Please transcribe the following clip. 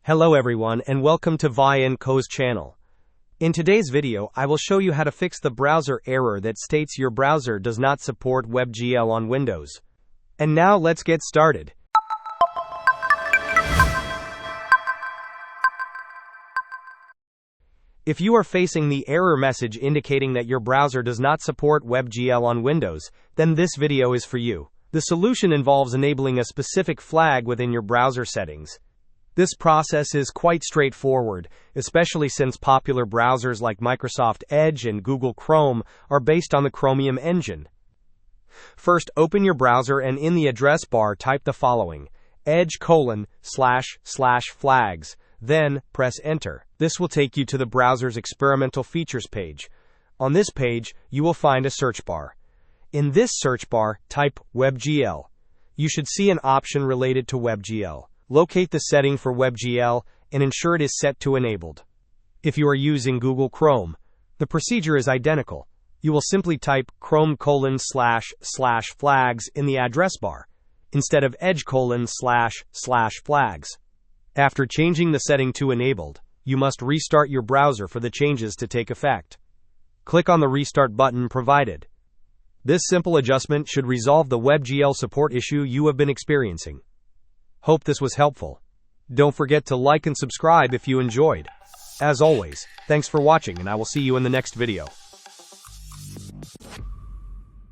Hello everyone and welcome to Vi & Co's channel. In today's video, I will show you how to fix the browser error that states your browser does not support WebGL on Windows. And now let's get started. If you are facing the error message indicating that your browser does not support WebGL on Windows, then this video is for you. The solution involves enabling a specific flag within your browser settings. This process is quite straightforward, especially since popular browsers like Microsoft Edge and Google Chrome are based on the Chromium engine. First, open your browser and in the address bar type the following: edge://flags, then press enter. This will take you to the browser's experimental features page. On this page, you will find a search bar. In this search bar, type WebGL. You should see an option related to WebGL. Locate the setting for WebGL and ensure it is set to enabled. If you are using Google Chrome, the procedure is identical. You will simply type chrome://flags in the address bar, instead of edge://flags. After changing the setting to enabled, you must restart your browser for the changes to take effect. Click on the restart button provided. This simple adjustment should resolve the WebGL support issue you have been experiencing. Hope this was helpful. Don't forget to like and subscribe if you enjoyed. As always, thanks for watching and I will see you in the next video.